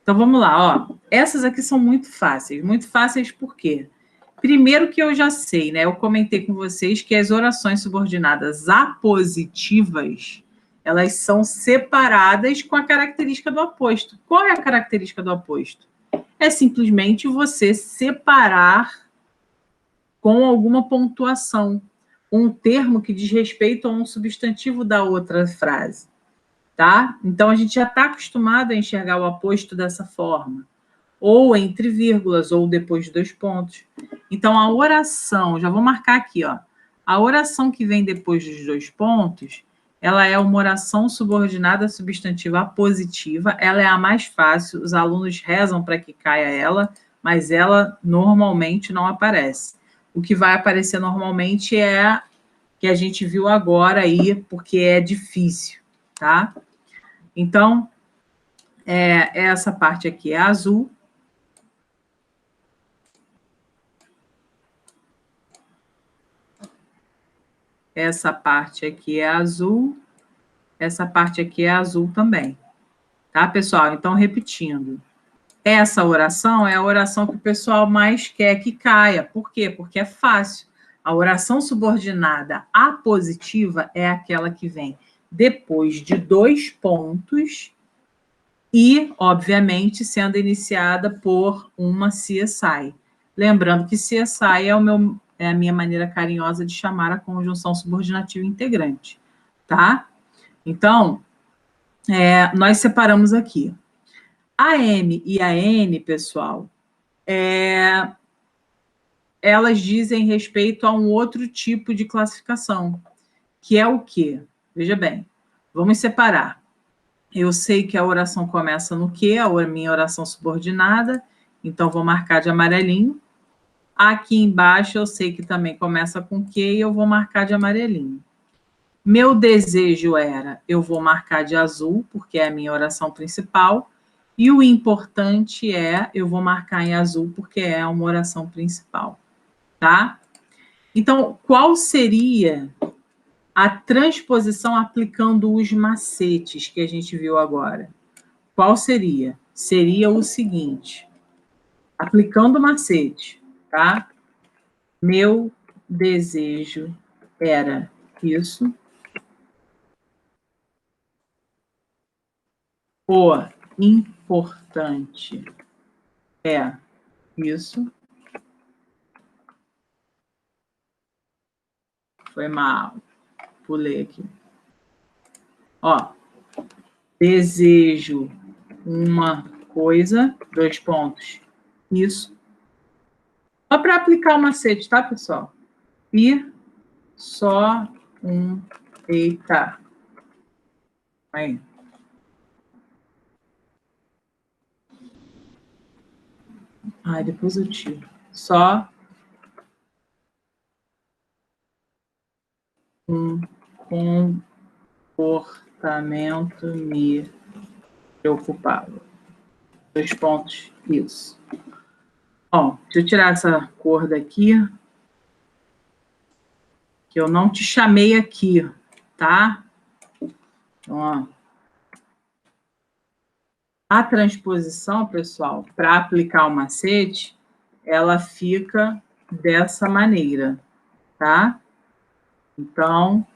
Então, vamos lá, ó. Essas aqui são muito fáceis. Muito fáceis por quê? Primeiro que eu já sei, né? Eu comentei com vocês que as orações subordinadas apositivas, elas são separadas com a característica do aposto. Qual é a característica do aposto? É simplesmente você separar com alguma pontuação um termo que diz respeito a um substantivo da outra frase, tá? Então, a gente já está acostumado a enxergar o aposto dessa forma, ou entre vírgulas, ou depois de 2 pontos. Então, a oração, já vou marcar aqui, ó, a oração que vem depois dos 2 pontos, ela é uma oração subordinada substantiva apositiva, ela é a mais fácil, os alunos rezam para que caia ela, mas ela normalmente não aparece. O que vai aparecer normalmente é a que a gente viu agora aí, porque é difícil, tá? Então, essa parte aqui é azul. Essa parte aqui é azul. Essa parte aqui é azul também. Tá, pessoal? Então, repetindo. Essa oração é a oração que o pessoal mais quer que caia. Por quê? Porque é fácil. A oração subordinada apositiva é aquela que vem depois de 2 pontos e, obviamente, sendo iniciada por uma CSI. Lembrando que CSI é a minha maneira carinhosa de chamar a conjunção subordinativa integrante, tá? Então, nós separamos aqui. A M e a N, pessoal, elas dizem respeito a um outro tipo de classificação, que é o quê? Veja bem, vamos separar. Eu sei que a oração começa no quê? A minha oração subordinada, então vou marcar de amarelinho. Aqui embaixo eu sei que também começa com quê e eu vou marcar de amarelinho. Meu desejo era, eu vou marcar de azul, porque é a minha oração principal, e o importante é, eu vou marcar em azul, porque é uma oração principal, tá? Então, qual seria a transposição aplicando os macetes que a gente viu agora? Qual seria? Seria o seguinte, aplicando o macete, tá? Meu desejo era isso. O importante é isso. Foi mal. Pulei aqui. Ó, desejo uma coisa, 2 pontos. Isso. Só para aplicar o macete, tá, pessoal? E só um eita. Aí. Ai, depois eu tiro. Só um comportamento me preocupava. 2 pontos, isso. Bom, deixa eu tirar essa cor daqui, que eu não te chamei aqui, tá? Então, ó. A transposição, pessoal, para aplicar o macete, ela fica dessa maneira, tá? Então,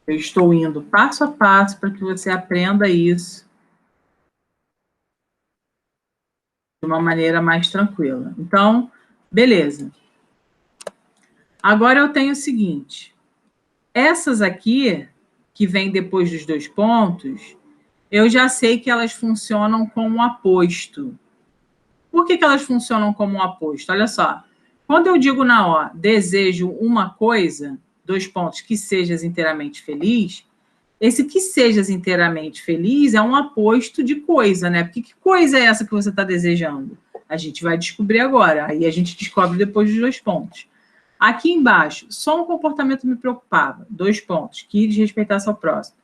eu estou indo passo a passo para que você aprenda isso de uma maneira mais tranquila. Então, beleza. Agora eu tenho o seguinte, essas aqui, que vêm depois dos 2 pontos, eu já sei que elas funcionam como um aposto. Por que elas funcionam como um aposto? Olha só, quando eu digo na O, desejo uma coisa, 2 pontos, que sejas inteiramente feliz, esse que sejas inteiramente feliz é um aposto de coisa, né? Porque que coisa é essa que você está desejando? A gente vai descobrir agora, aí a gente descobre depois dos 2 pontos. Aqui embaixo, só um comportamento me preocupava, 2 pontos, que desrespeitasse ao próximo.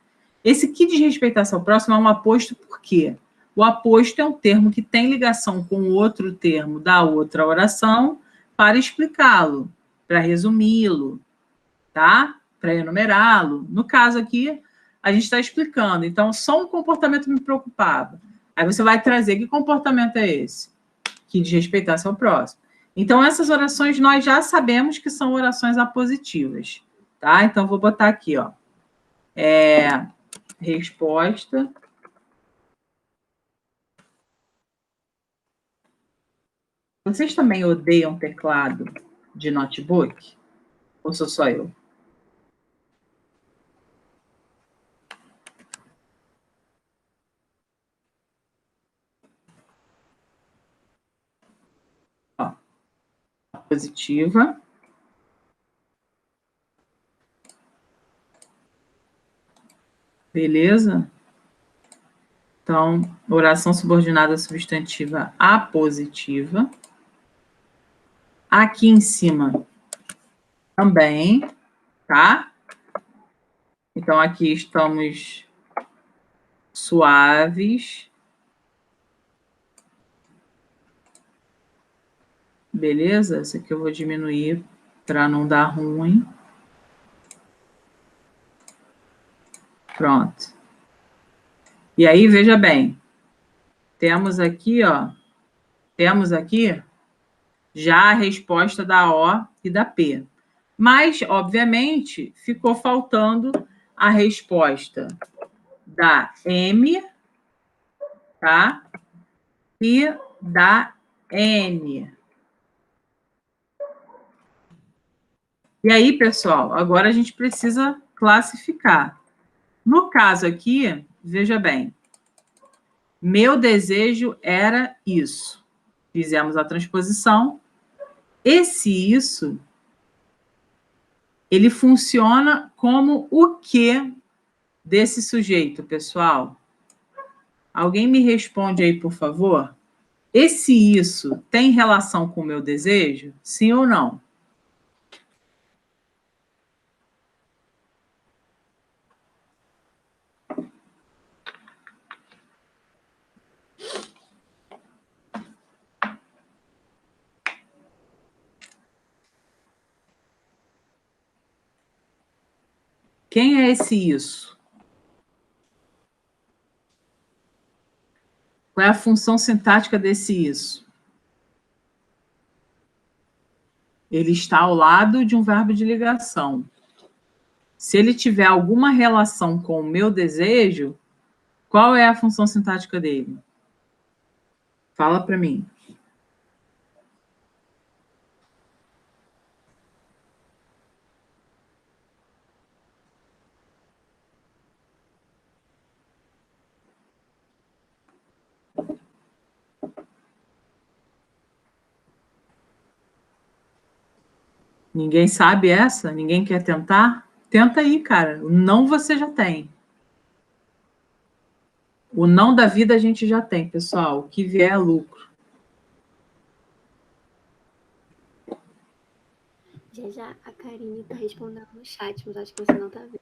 Esse que desrespeitasse ao próximo é um aposto por quê? O aposto é um termo que tem ligação com outro termo da outra oração para explicá-lo, para resumi-lo, tá? Para enumerá-lo. No caso aqui, a gente está explicando. Então, só um comportamento me preocupava. Aí você vai trazer, que comportamento é esse? Que desrespeitasse ao próximo. Então, essas orações nós já sabemos que são orações apositivas, tá? Então, vou botar aqui, ó. Resposta. Vocês também odeiam teclado de notebook? Ou sou só eu? Ó, positiva. Beleza? Então, oração subordinada substantiva apositiva. Aqui em cima também, tá? Então, aqui estamos suaves. Beleza? Esse aqui eu vou diminuir para não dar ruim. Pronto. E aí, veja bem. Temos aqui, ó. Temos aqui já a resposta da O e da P. Mas, obviamente, ficou faltando a resposta da M, tá? E da N. E aí, pessoal, agora a gente precisa classificar. No caso aqui, veja bem, meu desejo era isso. Fizemos a transposição. Esse isso, ele funciona como o quê desse sujeito, pessoal? Alguém me responde aí, por favor? Esse isso tem relação com o meu desejo? Sim ou não? Quem é esse isso? Qual é a função sintática desse isso? Ele está ao lado de um verbo de ligação. Se ele tiver alguma relação com o meu desejo, qual é a função sintática dele? Fala para mim. Ninguém sabe essa? Ninguém quer tentar? Tenta aí, cara. O não você já tem. O não da vida a gente já tem, pessoal. O que vier é lucro. Já a Karine está respondendo no chat, mas acho que você não está vendo.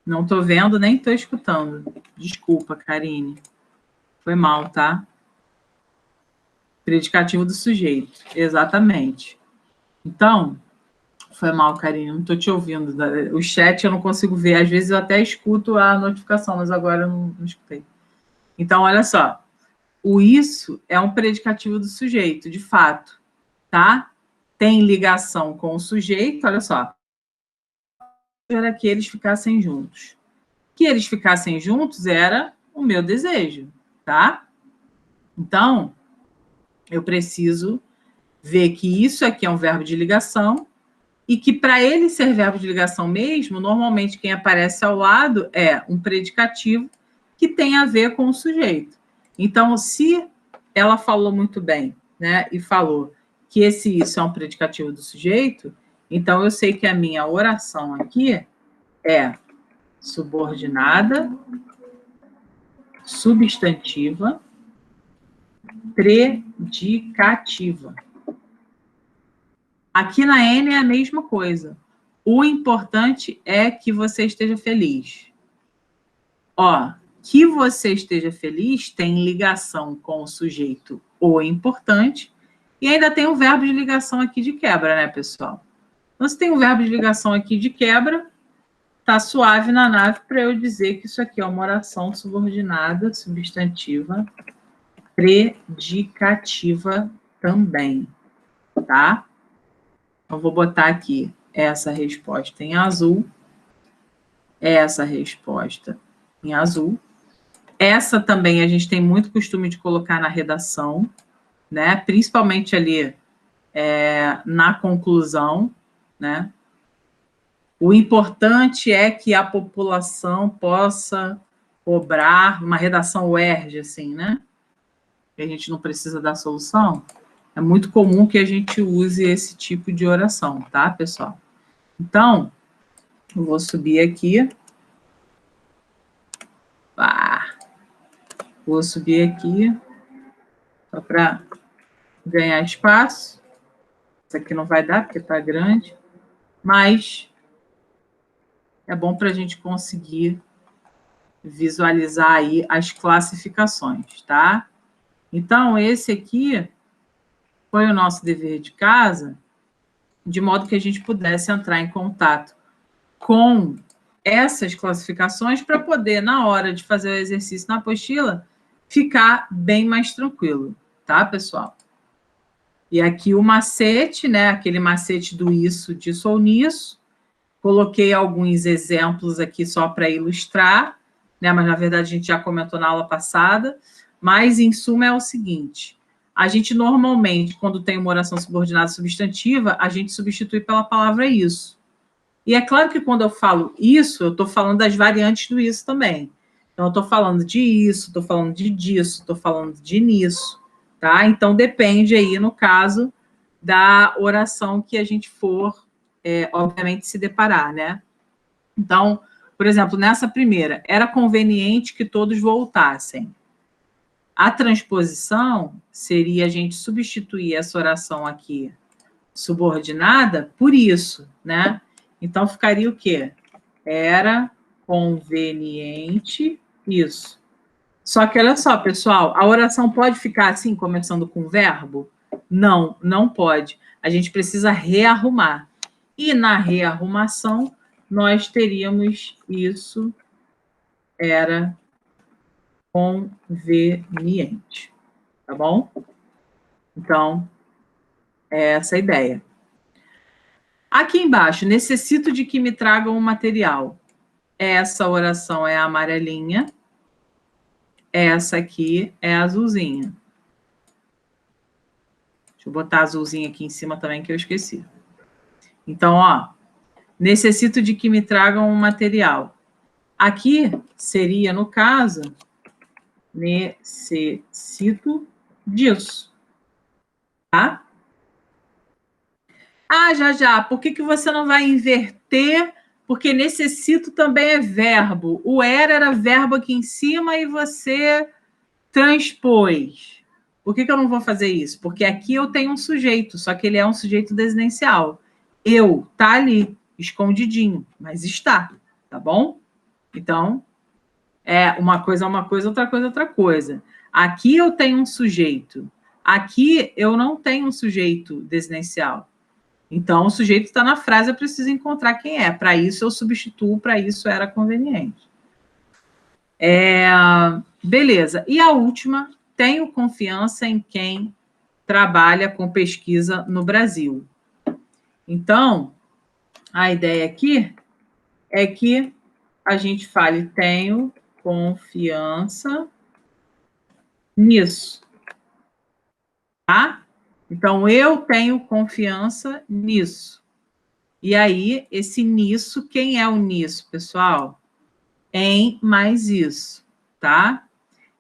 Não estou vendo, nem estou escutando. Desculpa, Karine. Foi mal, tá? Predicativo do sujeito. Exatamente. Então, foi mal, Karine. Não estou te ouvindo. O chat eu não consigo ver. Às vezes eu até escuto a notificação, mas agora eu não escutei. Então, olha só. O isso é um predicativo do sujeito, de fato. Tá? Tem ligação com o sujeito, olha só. Era que eles ficassem juntos. Que eles ficassem juntos era o meu desejo, tá? Então, eu preciso ver que isso aqui é um verbo de ligação e que, para ele ser verbo de ligação mesmo, normalmente quem aparece ao lado é um predicativo que tem a ver com o sujeito. Então, se ela falou muito bem, né, e falou que isso é um predicativo do sujeito, então eu sei que a minha oração aqui é subordinada, substantiva, predicativa. Aqui na N é a mesma coisa. O importante é que você esteja feliz. Ó, que você esteja feliz tem ligação com o sujeito o importante e ainda tem o verbo de ligação aqui de quebra, né, pessoal? Então, se tem um verbo de ligação aqui de quebra, tá suave na nave para eu dizer que isso aqui é uma oração subordinada, substantiva, predicativa também, tá? Então, vou botar aqui essa resposta em azul, essa resposta em azul. Essa também a gente tem muito costume de colocar na redação, né? Principalmente ali na conclusão, né? O importante é que a população possa cobrar uma redação UERJ, assim, né? Que a gente não precisa dar solução. É muito comum que a gente use esse tipo de oração, tá, pessoal? Então, eu vou subir aqui. Vou subir aqui, só para ganhar espaço. Isso aqui não vai dar, porque está grande. Mas é bom para a gente conseguir visualizar aí as classificações, tá? Então, esse aqui foi o nosso dever de casa, de modo que a gente pudesse entrar em contato com essas classificações para poder, na hora de fazer o exercício na apostila, ficar bem mais tranquilo, tá, pessoal? E aqui o macete, né? Aquele macete do isso, disso ou nisso. Coloquei alguns exemplos aqui só para ilustrar, né? Mas, na verdade, a gente já comentou na aula passada. Mas, em suma, é o seguinte. A gente, normalmente, quando tem uma oração subordinada substantiva, a gente substitui pela palavra isso. E é claro que quando eu falo isso, eu estou falando das variantes do isso também. Então, eu estou falando de isso, estou falando de disso, estou falando de nisso, tá? Então, depende aí, no caso, da oração que a gente for, obviamente, se deparar, né? Então, por exemplo, nessa primeira, era conveniente que todos voltassem. A transposição seria a gente substituir essa oração aqui, subordinada, por isso, né? Então, ficaria o quê? Era conveniente isso. Só que, olha só, pessoal, a oração pode ficar assim, começando com verbo? Não, não pode. A gente precisa rearrumar. E na rearrumação, nós teríamos isso, era conveniente. Tá bom? Então, é essa a ideia. Aqui embaixo, necessito de que me tragam um material. Essa oração é a amarelinha. Essa aqui é a azulzinha. Deixa eu botar a azulzinha aqui em cima também, que eu esqueci. Então, ó, necessito de que me tragam um material. Aqui seria, no caso, necessito disso. Tá? Ah, já, por que você não vai inverter? Porque necessito também é verbo. O era verbo aqui em cima e você transpôs. Por que eu não vou fazer isso? Porque aqui eu tenho um sujeito, só que ele é um sujeito desinencial. Eu, tá ali, escondidinho, mas está, tá bom? Então, uma coisa, outra coisa, outra coisa. Aqui eu tenho um sujeito. Aqui eu não tenho um sujeito desinencial. Então, o sujeito está na frase, eu preciso encontrar quem é. Para isso, eu substituo, para isso era conveniente. Beleza. E a última, tenho confiança em quem trabalha com pesquisa no Brasil. Então, a ideia aqui é que a gente fale, tenho confiança nisso. tá? Então, eu tenho confiança nisso. E aí, esse nisso, quem é o nisso, pessoal? Em mais isso, tá?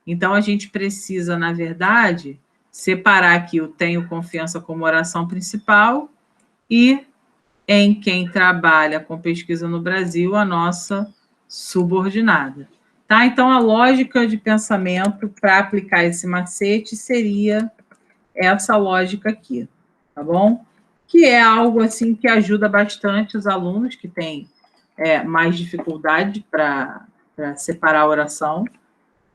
Então, a gente precisa, na verdade, separar aqui o tenho confiança como oração principal e em quem trabalha com pesquisa no Brasil, a nossa subordinada. Tá? Então, a lógica de pensamento para aplicar esse macete seria essa lógica aqui, tá bom? Que é algo assim que ajuda bastante os alunos que têm mais dificuldade para separar a oração.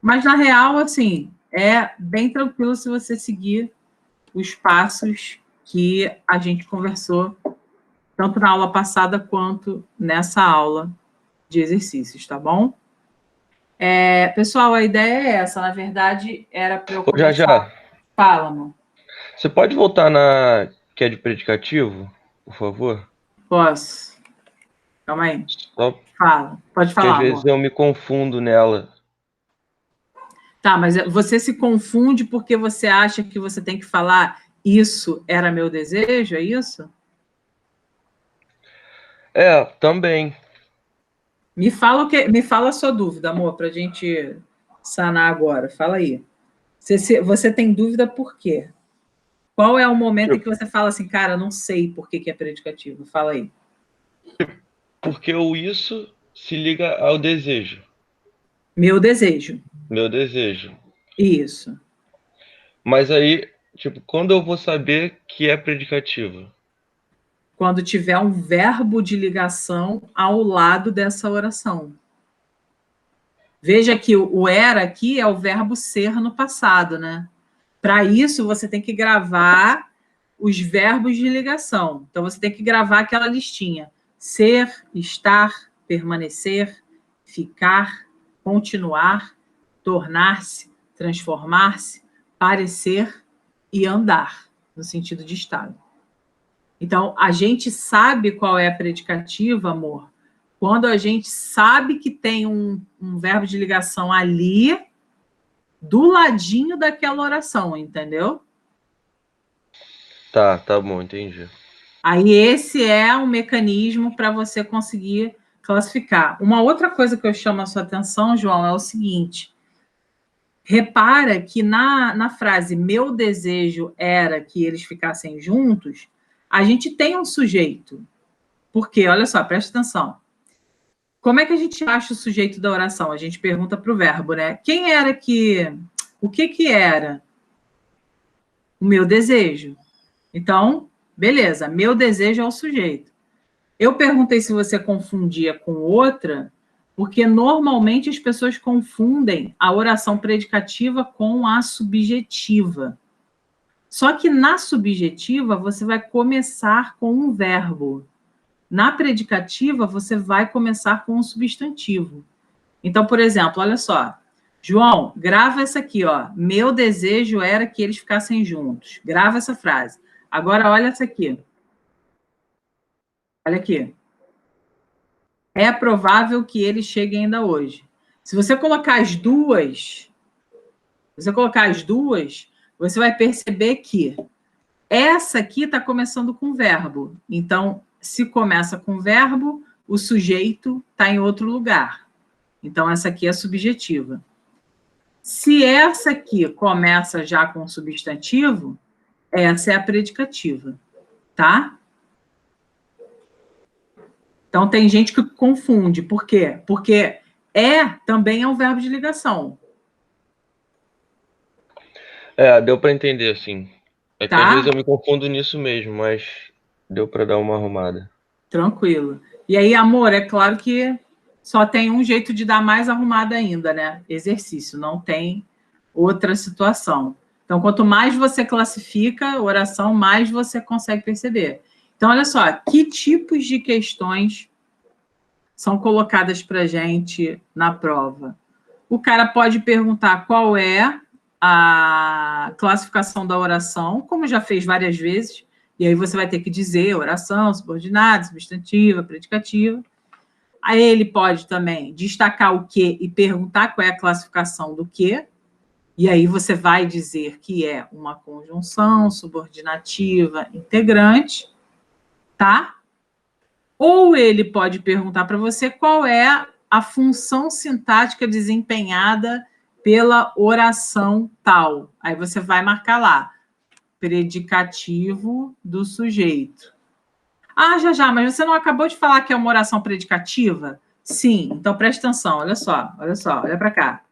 Mas, na real, assim, é bem tranquilo se você seguir os passos que a gente conversou, tanto na aula passada quanto nessa aula de exercícios, tá bom? Pessoal, a ideia é essa. Na verdade, era para eu começar... Já. Fala, amor. Você pode voltar na que é de predicativo, por favor? Posso. Calma aí. Só Fala. Pode porque falar, às vezes amor. eu me confundo nela. Tá, mas você se confunde porque você acha que você tem que falar isso era meu desejo, é isso? Também. Me fala a sua dúvida, amor, para a gente sanar agora. Fala aí. Você tem dúvida por quê? Qual é o momento em que você fala assim, cara, não sei por que é predicativo? Fala aí. Porque o isso se liga ao desejo. Meu desejo. Meu desejo. Isso. Mas aí, tipo, quando eu vou saber que é predicativo? Quando tiver um verbo de ligação ao lado dessa oração. Veja que o era aqui é o verbo ser no passado, né? Para isso, você tem que gravar os verbos de ligação. Então, você tem que gravar aquela listinha. Ser, estar, permanecer, ficar, continuar, tornar-se, transformar-se, parecer e andar, no sentido de estado. Então, a gente sabe qual é a predicativa, amor, quando a gente sabe que tem um verbo de ligação ali, do ladinho daquela oração, entendeu? Tá bom, entendi. Aí esse é um mecanismo para você conseguir classificar. Uma outra coisa que eu chamo a sua atenção, João, é o seguinte. Repara que na frase meu desejo era que eles ficassem juntos, a gente tem um sujeito. Por quê? Olha só, presta atenção. Como é que a gente acha o sujeito da oração? A gente pergunta para o verbo, né? Quem era que... O que era? O meu desejo. Então, beleza, meu desejo é o sujeito. Eu perguntei se você confundia com outra, porque normalmente as pessoas confundem a oração predicativa com a subjetiva. Só que na subjetiva, você vai começar com um verbo. Na predicativa, você vai começar com um substantivo. Então, por exemplo, olha só. João, grava essa aqui, ó. Meu desejo era que eles ficassem juntos. Grava essa frase. Agora, olha essa aqui. Olha aqui. É provável que eles cheguem ainda hoje. Se você colocar as duas, você vai perceber que essa aqui está começando com verbo. Então, se começa com verbo, o sujeito está em outro lugar. Então, essa aqui é subjetiva. Se essa aqui começa já com substantivo, essa é a predicativa, tá? Então, tem gente que confunde. Por quê? Porque também é um verbo de ligação. Deu para entender, assim. É que às vezes eu me confundo nisso mesmo, mas deu para dar uma arrumada. Tranquilo. E aí, amor, é claro que só tem um jeito de dar mais arrumada ainda, né? Exercício, não tem outra situação. Então, quanto mais você classifica a oração, mais você consegue perceber. Então, olha só, que tipos de questões são colocadas para a gente na prova? O cara pode perguntar qual é a classificação da oração, como já fez várias vezes, e aí você vai ter que dizer oração, subordinada, substantiva, predicativa. Aí ele pode também destacar o que e perguntar qual é a classificação do que. E aí você vai dizer que é uma conjunção subordinativa integrante, tá? Ou ele pode perguntar para você qual é a função sintática desempenhada pela oração tal. Aí você vai marcar lá, predicativo do sujeito. Ah, já, mas você não acabou de falar que é uma oração predicativa? Sim, então presta atenção, olha só, olha para cá.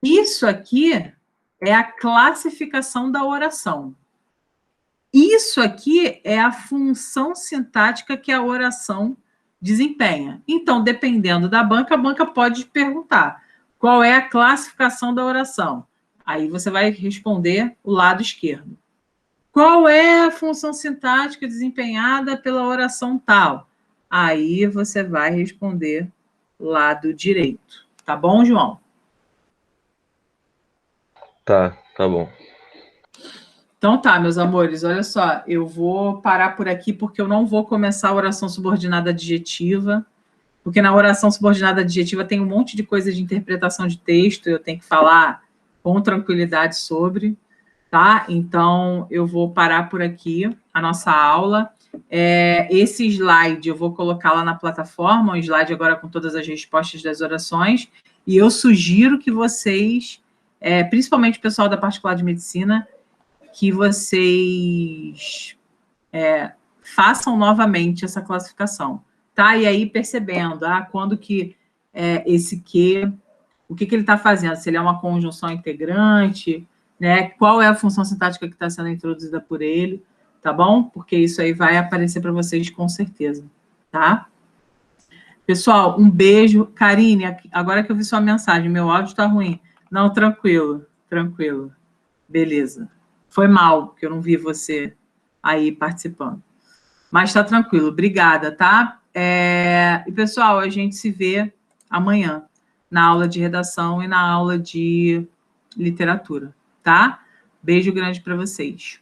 Isso aqui é a classificação da oração. Isso aqui é a função sintática que a oração desempenha. Então, dependendo da banca, a banca pode perguntar qual é a classificação da oração. Aí você vai responder o lado esquerdo. Qual é a função sintática desempenhada pela oração tal? Aí você vai responder lado direito. Tá bom, João? Tá bom. Então tá, meus amores, olha só, eu vou parar por aqui porque eu não vou começar a oração subordinada adjetiva, porque na oração subordinada adjetiva tem um monte de coisa de interpretação de texto, eu tenho que falar com tranquilidade sobre, tá? Então, eu vou parar por aqui a nossa aula. Esse slide eu vou colocar lá na plataforma, um slide agora com todas as respostas das orações, e eu sugiro que vocês, principalmente o pessoal da particular de medicina, que vocês façam novamente essa classificação, tá? E aí percebendo, quando que esse que, o que ele está fazendo, se ele é uma conjunção integrante, né? Qual é a função sintática que está sendo introduzida por ele, tá bom? Porque isso aí vai aparecer para vocês com certeza, tá? Pessoal, um beijo. Karine, agora que eu vi sua mensagem, meu áudio está ruim. Não, tranquilo. Beleza. Foi mal, porque eu não vi você aí participando. Mas tá tranquilo, obrigada, tá? E, pessoal, a gente se vê amanhã na aula de redação e na aula de literatura, tá? Beijo grande para vocês.